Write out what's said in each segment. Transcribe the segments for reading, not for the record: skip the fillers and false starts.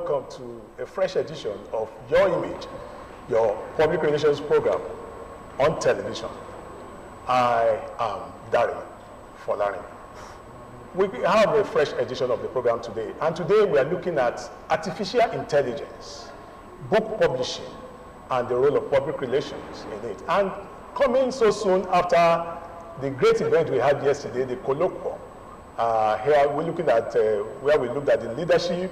welcome to a fresh edition of Your Image, your public relations program on television. I am Folarin. We have a fresh edition of the program today, and today we are looking at artificial intelligence, book publishing, and the role of public relations in it. And coming so soon after the great event we had yesterday, the colloquium, here we're looking at where we looked at the leadership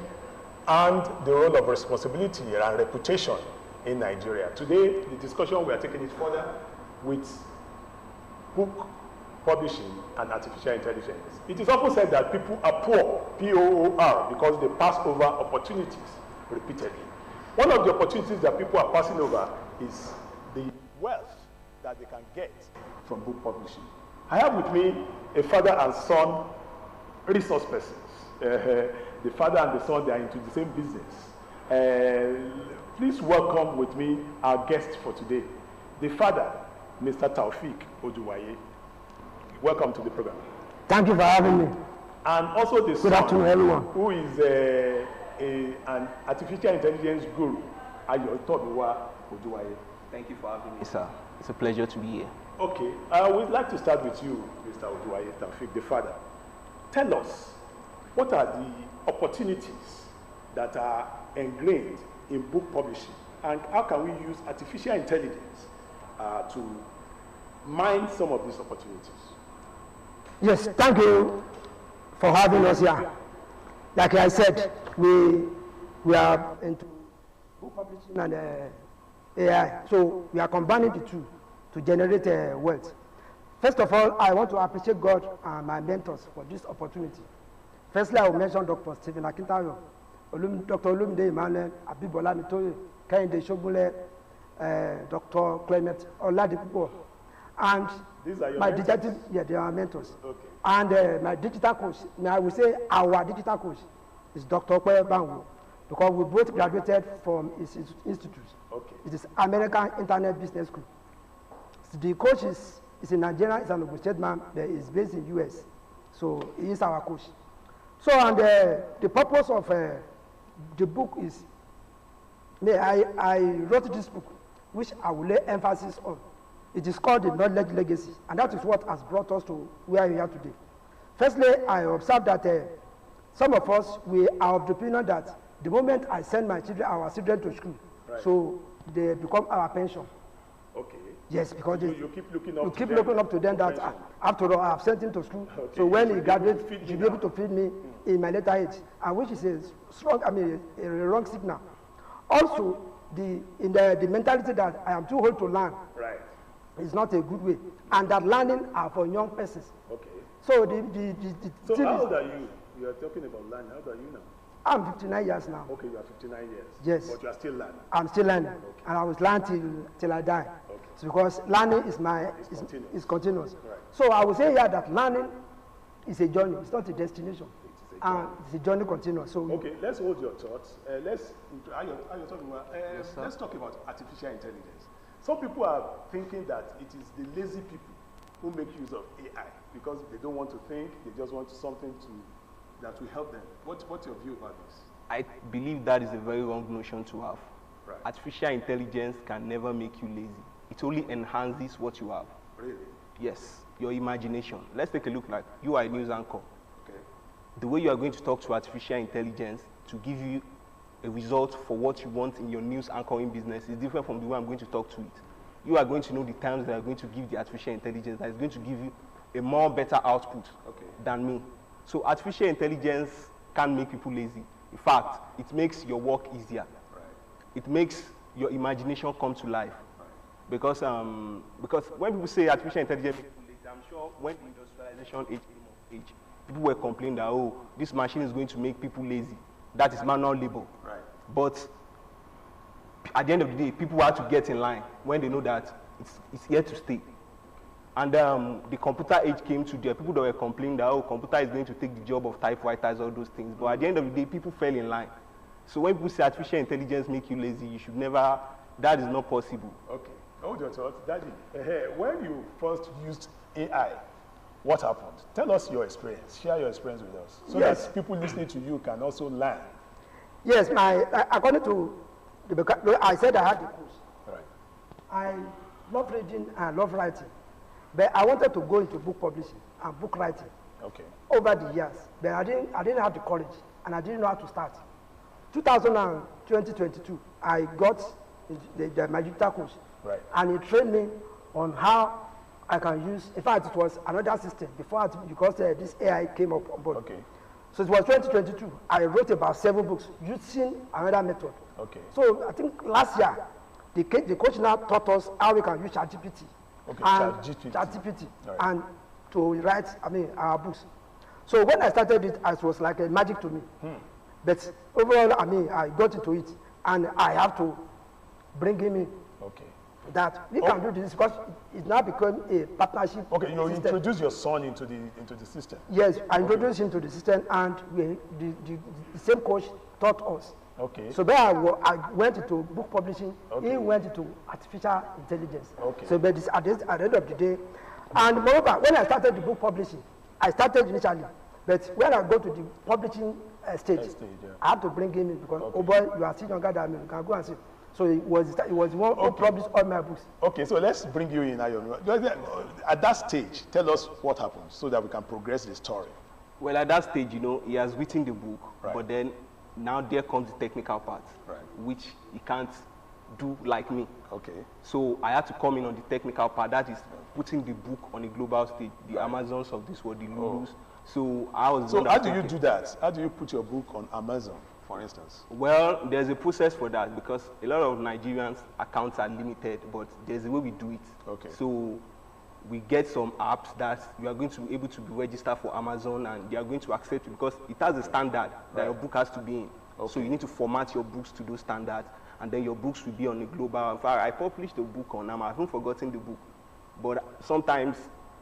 and the role of responsibility and reputation in Nigeria. Today, the discussion we are taking it further with book publishing and artificial intelligence. It is often said that people are poor, P-O-O-R, because they pass over opportunities repeatedly. One of the opportunities that people are passing over is the wealth that they can get from book publishing. I have with me a father and son resource persons. The father and the son, they are into the same business. Please welcome with me our guest for today, the father, Mr. Taofeek Oduwaye. Welcome to the program. Thank you for having me. And also the Good afternoon, everyone. Who is an artificial intelligence guru, Oduwaye. Thank you for having me, sir. It's a pleasure to be here. Okay, we'd like to start with you, Mr. Oduwaye, Taofeek, the father. Tell us, what are the opportunities that are ingrained in book publishing, and how can we use artificial intelligence to mine some of these opportunities? Yes, thank you for having us here. Like I said, we are into book publishing and AI, so we are combining the two to generate wealth. First of all, I want to appreciate God and my mentors for this opportunity. Firstly, I will mention Dr. Stephen Akintayo, Dr. Olumide Emmanuel, Abibola Mitoye, Kehinde Shogunle, Dr. Clement Oladipupo, and these are your my mentors? digital, yeah, they are mentors. Okay. And my digital coach, I will say our digital coach is Dr. Okoye Bangu, because we both graduated from his institute. Okay. It is American Internet Business School. So the coach is in Nigeria, is an Ogun State man, that is based in US. So he is our coach. So, and the purpose of the book is, I wrote this book, which I will lay emphasis on. It is called The Knowledge Legacy, and that is what has brought us to where we are today. Firstly, I observed that some of us, we are of the opinion that the moment I send our children to school, right, so they become our pension. Okay. Yes, because you keep looking up to them. Looking up to them that after all, I have sent him to school. Okay. So when he graduates, he'll be able to feed me in my later age, and which is a strong, a wrong signal. Also, the mentality that I am too old to learn, right, is not a good way, and that learning are for young persons. Okay. So so how old are you? You are talking about learning. How old are you now? I'm 59 years now. Okay, you are 59 years. Yes. But you are still learning. I'm still learning, okay, and I was learning till I die. Okay. So because learning is continuous. Right. So I would say here that learning is a journey. It's not a destination. It's a journey continuous. So okay, let's hold your thoughts. Let's talk about artificial intelligence. Some people are thinking that it is the lazy people who make use of AI because they don't want to think. They just want something that will help them. What's your view about this? I believe that is a very wrong notion to have. Right. Artificial intelligence can never make you lazy. It only enhances what you have. Really? Yes, your imagination. Let's take a look like you are a news anchor. Okay. The way you are going to talk to artificial intelligence to give you a result for what you want in your news anchoring business is different from the way I'm going to talk to it. You are going to know the terms that are going to give the artificial intelligence that is going to give you a more better output, okay, than me. So artificial intelligence can make people lazy. In fact, it makes your work easier. Right. It makes your imagination come to life. Right. Because when people say artificial intelligence makes people lazy, I'm sure when the industrialization age, people were complaining that, oh, this machine is going to make people lazy. That is manual labor. Right. But at the end of the day, people have to get in line when they know that it's here to stay. And the computer age came to there. People that were complaining that, oh, computer is going to take the job of typewriters, all those things. But at the end of the day, people fell in line. So when people say artificial intelligence make you lazy, you should never, that is not possible. Okay. Hold your thoughts. Daddy, when you first used AI, what happened? Tell us your experience. Share your experience with us. So yes, that people listening to you can also learn. Yes, according to I said I had the course. Right. I love reading and love writing, but I wanted to go into book publishing and book writing. Okay. Over the years, but I didn't have the courage and I didn't know how to start. 2022, I got the Magic course, Right. and he trained me on how I can use. In fact, it was another system because this AI came up on board. Okay. So it was 2022. I wrote about 7 books using another method. Okay. So I think last year, the coach now taught us how we can use ChatGPT Okay, and ChatGPT. Right. and to write, our books. So when I started it, it was like a magic to me. But overall, I got into it, and I have to bring him in. Okay. That we can do this because it now become a partnership. Okay, you system. introduce your son into the system. Yes, I introduced him to the system, and the same coach taught us. Okay. So there I went into book publishing. Okay. He went into artificial intelligence. Okay. So but at the end of the day, and moreover, when I started the book publishing, I started initially, but when I go to the publishing stage, yeah. I have to bring him in because Okay. oh boy, you are still younger than me. You can go and see. So it was one who published all my books. Okay, so let's bring you in, Ayon. At that stage, tell us what happened so that we can progress the story. Well, at that stage, he has written the book, Right. but then now there comes the technical part, Right. which he can't do like me. Okay. So I had to come in on the technical part, that is putting the book on a global stage, the Amazons of this world, the Lulus. So I was. So how do you do that? How do you put your book on Amazon, for instance? Well, there's a process for that because a lot of Nigerians' accounts are limited, but there's a way we do it. Okay. So we get some apps that you are going to be able to be registered for Amazon, and they are going to accept it because it has a standard that your book has to be in. Okay. So you need to format your books to those standards, and then your books will be on a global. In fact, I published a book on Amazon. I haven't forgotten the book, but sometimes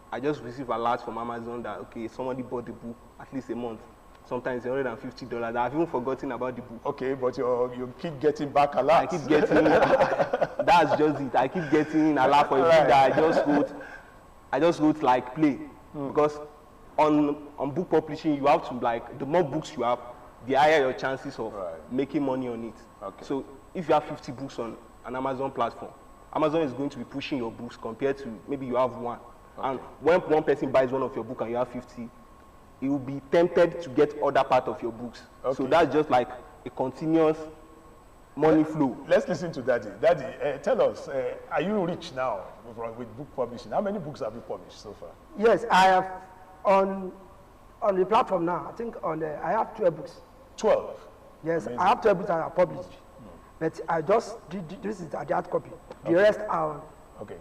I just receive alerts from Amazon that okay, somebody bought the book at least a month. Sometimes $150. I've even forgotten about the book. Okay, but you keep getting back a lot. I keep getting. That's just it. I keep getting a lot for a book that I just wrote like play because on book publishing you have to like the more books you have, the higher your chances of making money on it. Okay. So if you have 50 books on an Amazon platform, Amazon is going to be pushing your books compared to maybe you have one. Okay. And when one person buys one of your books and you have 50, he will be tempted to get other part of your books. Okay. So that's just like a continuous money flow. Let's listen to Daddy. Daddy, tell us, are you rich now with book publishing? How many books have you published so far? Yes, I have on the platform now. I think I have 12 books. 12. Yes, Amazing. I have 12 books I have published. But I just this is the hard copy. The rest are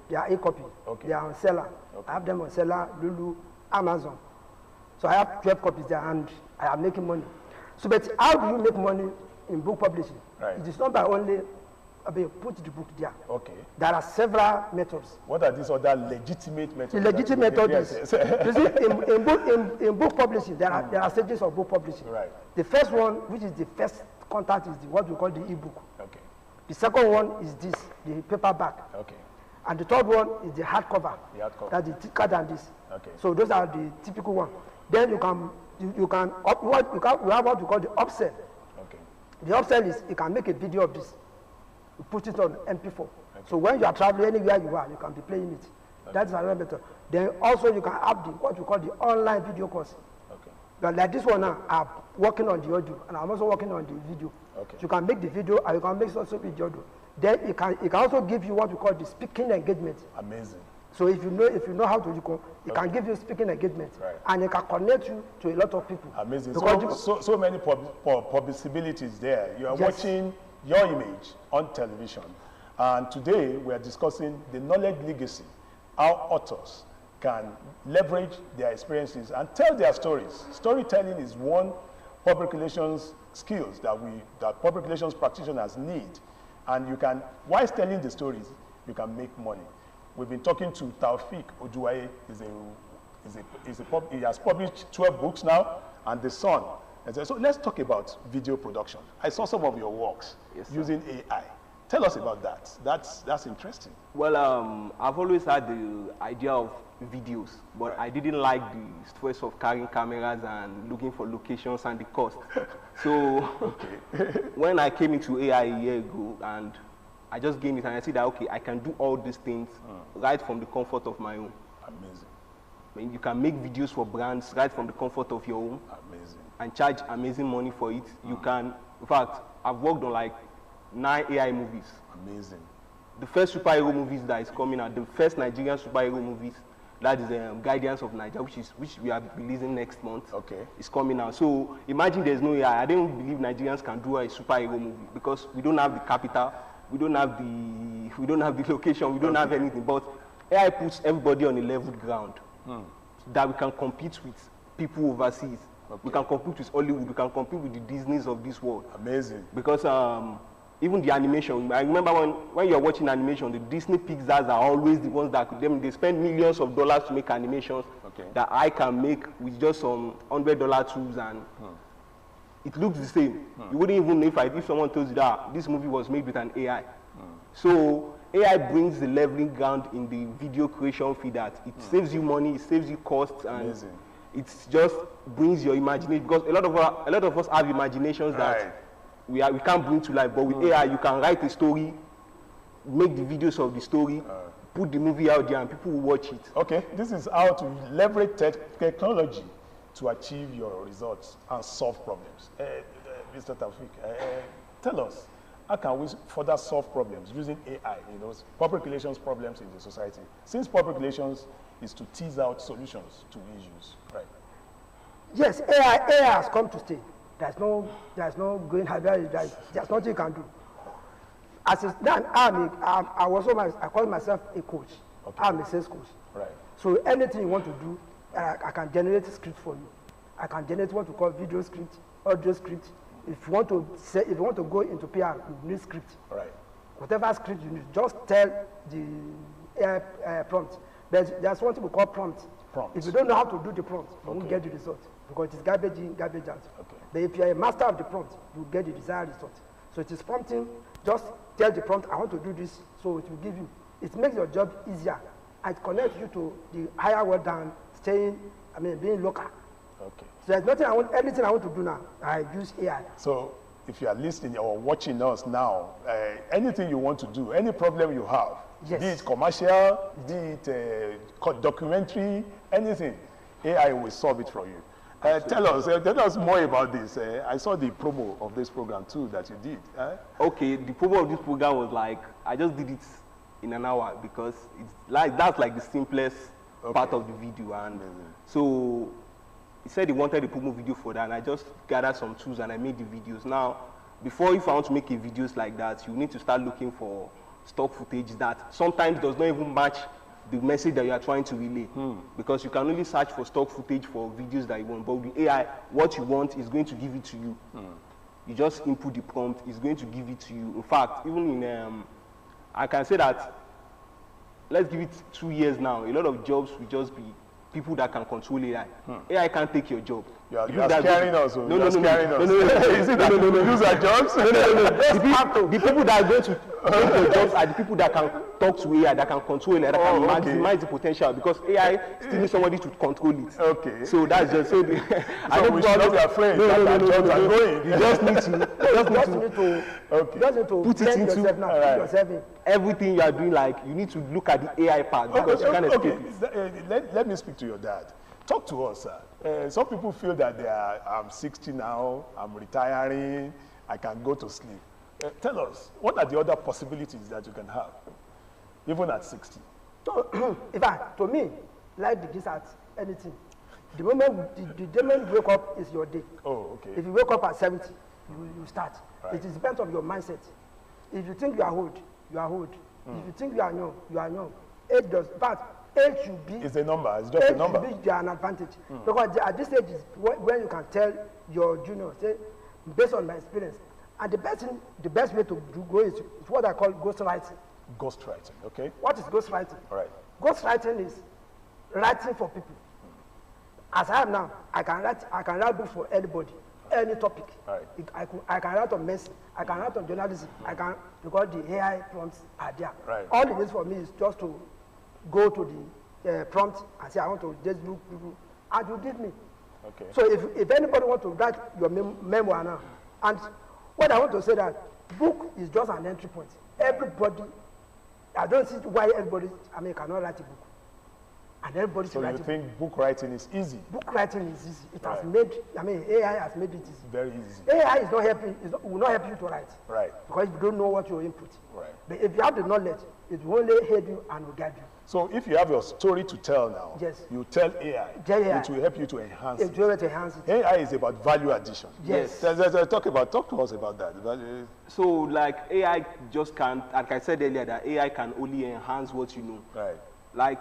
they are e-copy. Okay. They are on seller. I have them on seller, Lulu, Amazon. So I have 12 copies there, and I am making money. So, but how do you make money in book publishing? Right. It is not by only put the book there. Okay. There are several methods. What are these other legitimate methods? The legitimate method is, you see, in book publishing, there are stages of book publishing. Right. The first one, which is the first contact, is what we call the e-book. Okay. The second one is this, the paperback. Okay. And the third one is the hardcover. The hardcover. That's the thicker than this. Okay. So those are the typical ones. Then you have what we call the upsell. Okay. The upsell is you can make a video of this. You put it on MP4. Okay. So when you are traveling anywhere you are, you can be playing it. Okay. That's another method. Then also you can have what we call the online video course. Okay. But like this one now, I'm working on the audio and I'm also working on the video. Okay. So you can make the video and you can make also the audio. Then it can also give you what we call the speaking engagement. Amazing. So if you know how to do it can give you speaking engagement, and it can connect you to a lot of people. Amazing. So many possibilities there. You are watching your image on television, and today we are discussing the knowledge legacy, how authors can leverage their experiences and tell their stories. Storytelling is one public relations skills that public relations practitioners need, and you can, while telling the stories, you can make money. We've been talking to Taofeek Oduwaye. He has published 12 books now, and the son. So let's talk about video production. I saw some of your works using AI. Tell us about that. That's interesting. Well, I've always had the idea of videos, but I didn't like the stress of carrying cameras and looking for locations and the cost. So when I came into AI a year ago, and I just gained it, and I see that, okay, I can do all these things right from the comfort of my home. Amazing. I mean, you can make videos for brands right from the comfort of your home. Amazing. And charge amazing money for it. You can, in fact, I've worked on like 9 AI movies. Amazing. The first superhero movies that is coming out, the first Nigerian superhero movies, that is Guardians of Nigeria, which we are releasing next month. Okay. It's coming out. So imagine there's no AI. I don't believe Nigerians can do a superhero movie because we don't have the capital, we don't have the location, we don't have anything. But AI puts everybody on a level ground that we can compete with people overseas. Okay. We can compete with Hollywood, we can compete with the Disneys of this world. Amazing. Because even the animation, I remember when you're watching animation, the Disney Pixars are always the ones that they spend millions of dollars to make animations that I can make with just some $100 tools, and it looks the same. You wouldn't even know if someone tells you that this movie was made with an AI. So AI brings the leveling ground in the video creation field, that it saves you money, it saves you costs, and it just brings your imagination, because a lot of us have imaginations that we can't bring to life. But with AI, you can write a story, make the videos of the story, put the movie out there, and people will watch it. Okay, this is how to leverage technology to achieve your results and solve problems. Mr. Taofeek, tell us, how can we further solve problems using AI, public relations problems in the society? Since public relations is to tease out solutions to issues, right? Yes, AI has come to stay. There's no going higher. There's nothing you can do. As a, then I call myself a coach. Okay. I'm a sales coach. Right. So anything you want to do, I can generate a script for you. I can generate what we call video script, audio script. If you want to go into PR, you need script. Right. Whatever script you need, just tell the AI prompt. There's one thing we call prompt. If you don't know how to do the prompt, you won't get the result, because it is garbage in, garbage out. Okay. But if you are a master of the prompt, you get the desired result. So it is prompting. Just tell the prompt, I want to do this, so it will give you. It makes your job easier. It connects you to the higher world than being local. Okay. So there's anything I want to do now, I use AI. So if you are listening or watching us now, anything you want to do, any problem you have, yes, be it commercial, be it documentary, anything, AI will solve it for you. Tell us more about this. I saw the promo of this program too that you did. Okay, the promo of this program was like, I just did it in an hour, because that's like the simplest part of the video. And so he said he wanted a promo video for that, and I just gathered some tools and I made the videos. Now, if I want to make a videos like that, you need to start looking for stock footage that sometimes does not even match the message that you are trying to relay, because you can only search for stock footage for videos that you want, but with the AI, what you want is going to give it to you. You just input the prompt, it's going to give it to you. In fact, even in, I can say that, let's give it 2 years now, a lot of jobs will just be people that can control AI. AI can't take your job. You are scaring us. No. Is it that we lose our jobs? No. The people that are going to take your jobs are the people that can talk to AI, that can control AI, that can maximize the potential, because AI still needs somebody to control it. Okay. So that's just so. I don't want to be afraid that our jobs are going. You just need to put it into yourself in. Everything you are doing. Like, you need to look at the AI part, because you can't escape it. Let me speak to your dad. Talk to us, sir. Some people feel that I'm 60 now, I'm retiring, I can go to sleep. Tell us, what are the other possibilities that you can have, even at 60? So, to me, life begins at anything. The moment you wake up is your day. Oh, okay. If you wake up at 70, you start. Right. It depends on your mindset. If you think you are old, you are old. If you think you are young, you are young. Age should be. It's a number. It's just a number. Age should be an advantage, because at this stage is when you can tell your juniors, say, based on my experience, and the best way to go is what I call ghostwriting. Ghostwriting, okay. What is ghostwriting? All right. Ghostwriting is writing for people. As I am now, I can write books for anybody. any topic. Right. I can write on medicine, I can write on journalism, I can, because the AI prompts are there. Right. All it is for me is just to go to the prompt and say, I want to just book people, and you give me. Okay. So if anybody want to write your memoir now, and what I want to say that book is just an entry point. Everybody, I don't see why everybody, cannot write a book. And everybody So should write you a book. think book writing is easy? Book writing is easy. It has Right. made, AI has made it easy. Very easy. AI is not helping, will not help you to write. Right. Because you don't know what you input. Right. But if you have the knowledge, it will only help you and will guide you. So if you have your story to tell now, Yes. you tell AI. Tell AI. It will help you to enhance If it. you want to enhance it. AI is about value addition. Yes. Talk to us about that. So like AI just can't, like I said earlier, that AI can only enhance what you know. Right. Like,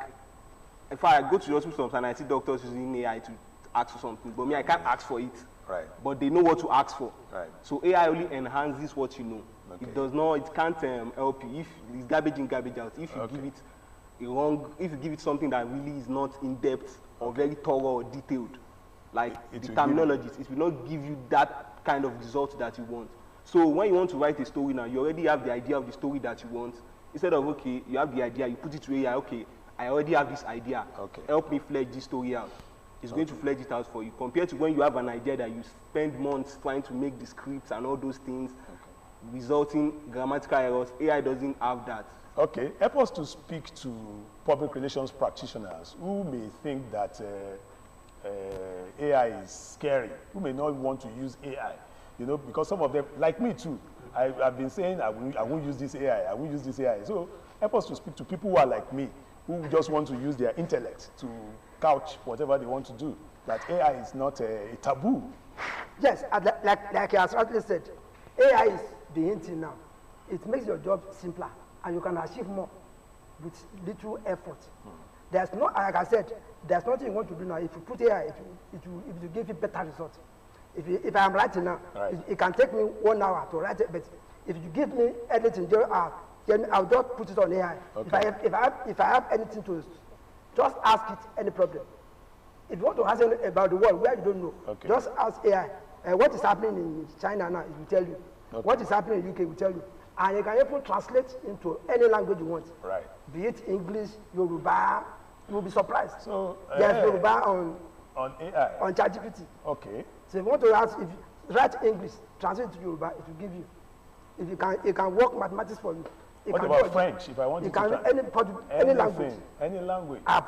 if I go to the hospital and I see doctors using AI to ask for something, but me, I can't ask for it. Right. But they know what to ask for. Right. So AI only enhances what you know. Okay. It does not, it can't help you. If it's garbage in, garbage out, if you Okay. give it if you give it something that really is not in depth or very thorough or detailed, like It the will terminologies, it will not give you that kind of result that you want. So when you want to write a story now, you already have the idea of the story that you want. Instead of, okay, you have the idea, you put it to AI, okay, I already have this idea. Okay. Help me fledge this story out. It's going to fledge it out for you. Compared to when you have an idea that you spend months trying to make the scripts and all those things, resulting grammatical errors, AI doesn't have that. Okay. Help us to speak to public relations practitioners who may think that AI is scary, who may not want to use AI. You know, because some of them, like me too, I've been saying I won't use this AI, I won't use this AI. So help us to speak to people who are like me, who just want to use their intellect to couch whatever they want to do. That AI is not a taboo. Yes, and like you rightly said, AI is the hinting now. It makes your job simpler, and you can achieve more with little effort. There's no, like I said, there's nothing you want to do now. If you put AI, it will give you better results. If I'm writing now, Right. it can take me 1 hour to write it, but if you give me editing 0 hours, then I'll just put it on AI. Okay. If I have anything to, just ask it any problem. If you want to ask about the world where you don't know, Okay. just ask AI. What is happening in China now? It will tell you. Okay. What is happening in UK will tell you. And you can even translate into any language you want. Right. Be it English, Yoruba, you will be surprised. So There's Yoruba on AI. ChatGPT. Okay. So if you want to ask, if you write English, translate to Yoruba, it will give you. If you can, it can work mathematics for you. It What can about work- French? If I want you to can try any language. Any language. I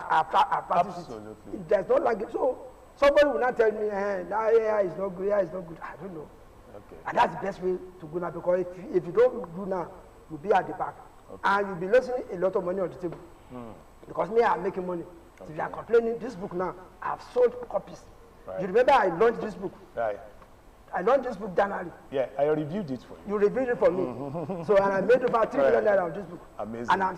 practice Absolutely. it. If there's no language, so somebody will not tell me, that AI is not good, AI is not good. I don't know. Okay. And that's the best way to go now, because if you don't do now, you'll be at the back. And you'll be losing a lot of money on the table. Because me, I'm making money. So if you are complaining, this book now, I've sold copies. Right. You remember I launched this book. Right. I launched this book January. Yeah, I reviewed it for you. You reviewed it for me. So, and I made about 3 million naira on this book. Amazing. And I'm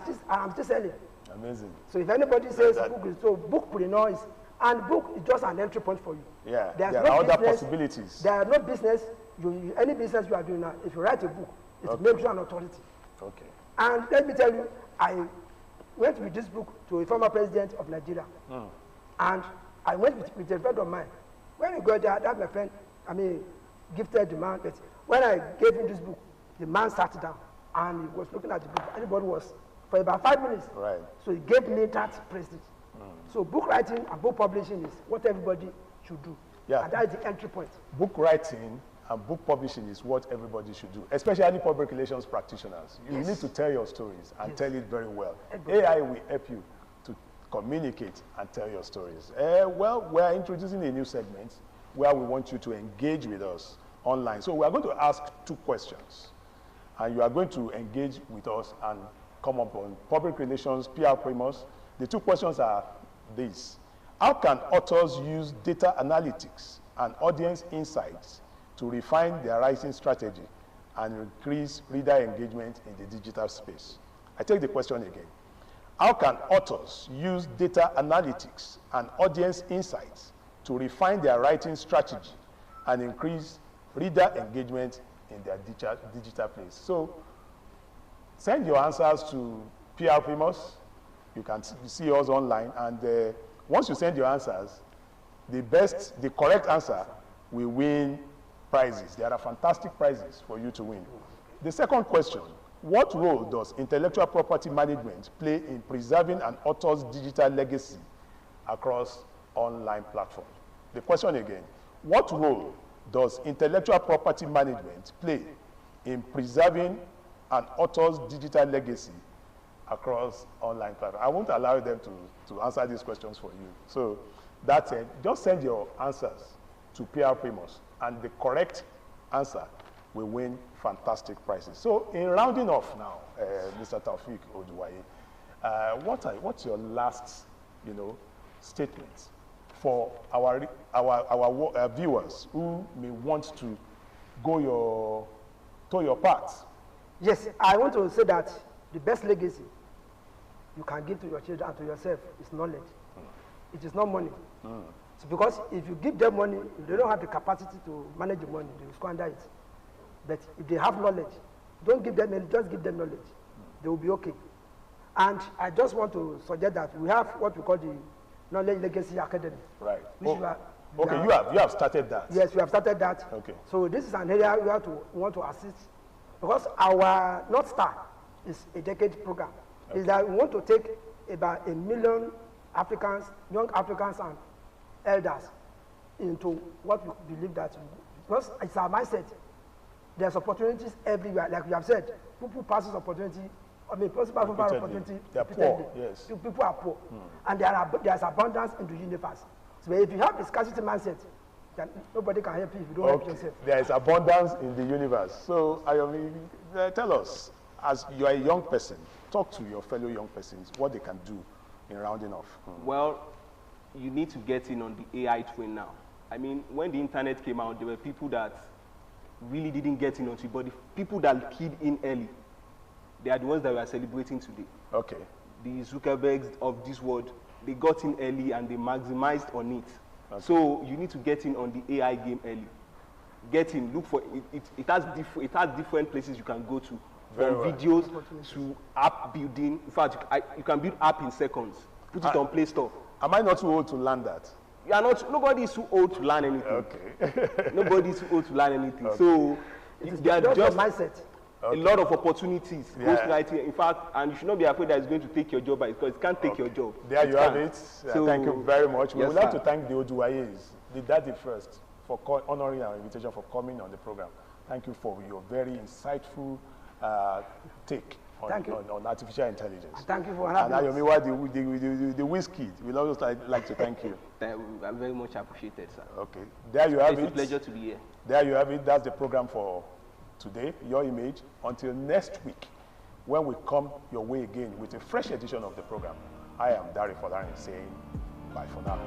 still selling. Amazing. So if anybody says That- book is so, bookpreneur is, and book is just an entry point for you. Yeah, There's there no are other business- possibilities. There are no business, any business you are doing now, if you write a book, it makes you an authority. Okay. And let me tell you, I went with this book to a former president of Nigeria. And I went with a friend of mine. When we got there, that my friend, gifted the man. But when I gave him this book, the man sat down and he was looking at the book. Everybody was, for about 5 minutes. Right. So he gave me that prestige. So book writing and book publishing is what everybody should do. Yeah. And that is the entry point. Book writing and book publishing is what everybody should do, especially public relations practitioners. You Yes. need to tell your stories and Yes. tell it very well. Everybody. AI will help you to communicate and tell your stories. Well, we are introducing a new segment where we want you to engage with us online. So we are going to ask 2 questions, and you are going to engage with us and come up on public relations, Pr-Primus. The 2 questions are these. How can authors use data analytics and audience insights to refine their writing strategy and increase reader engagement in the digital space? I take the question again. How can authors use data analytics and audience insights to refine their writing strategy and increase reader engagement in their digital place? So send your answers to Pr-Primus. You can see us online, and once you send your answers, the correct answer will win prizes. There are fantastic prizes for you to win. The second question, what role does intellectual property management play in preserving an author's digital legacy across online platforms? The question again, what role does intellectual property management play in preserving an author's digital legacy across online platforms? I won't allow them to answer these questions for you. So that's it. Just send your answers to Pr-Primus, and the correct answer will win fantastic prizes. So in rounding off now, Mr. Taofeek Oduwaye, what's your last, statement for our viewers who may want to go your path? Yes, I want to say that the best legacy you can give to your children and to yourself is knowledge. It is not money. So because if you give them money, if they don't have the capacity to manage the money, they will squander it. But if they have knowledge, don't give them money, just give them knowledge. They will be okay. And I just want to suggest that we have what we call the Knowledge Legacy Academy. Right. Which You have started that. Yes, we have started that. Okay. So this is an area we want to assist, because our North Star is a decade program. Okay. Is that we want to take about 1 million Africans, young Africans and elders into what we believe that, because it's our mindset. There's opportunities everywhere, like we have said. People passes opportunity. I mean, people pass opportunity. They are poor. Yes. People are poor, and there's abundance in the universe. So if you have a scarcity mindset, then nobody can help you if you don't help yourself. There is abundance in the universe. So, Ayomi, tell us, as you are a young person, talk to your fellow young persons what they can do in rounding off. Well, you need to get in on the AI train now. I mean, when the internet came out, there were people that really didn't get in onto it, but the people that keyed in early, they are the ones that we are celebrating today. Okay. The Zuckerbergs of this world, they got in early and they maximized on it. Okay. So you need to get in on the AI game early. Get in, look for it. It has different places you can go to, from videos to app building. In fact, you can build app in seconds. Put it on Play Store. Am I not too old to learn that? You are not. Nobody is too old to learn anything. Okay. Nobody is too old to learn anything. Okay. So There are just mindset. A lot of opportunities. Yeah. Ghostwriting, in fact, and you should not be afraid that it's going to take your job, because it can't take your job. There you have it. So, Thank you very much. We yes, would like sir. to thank the Oduwayes, the Daddy first, for honoring our invitation, for coming on the program. Thank you for your very insightful take on artificial intelligence. And thank you for having us. And Ayomiwa, the whiskey, we'd also like to thank you. I very much appreciated, sir. Okay. There you have it. It's a pleasure to be here. There you have it. That's the program for today, Your Image. Until next week, when we come your way again with a fresh edition of the program, I am Folarin saying bye for now.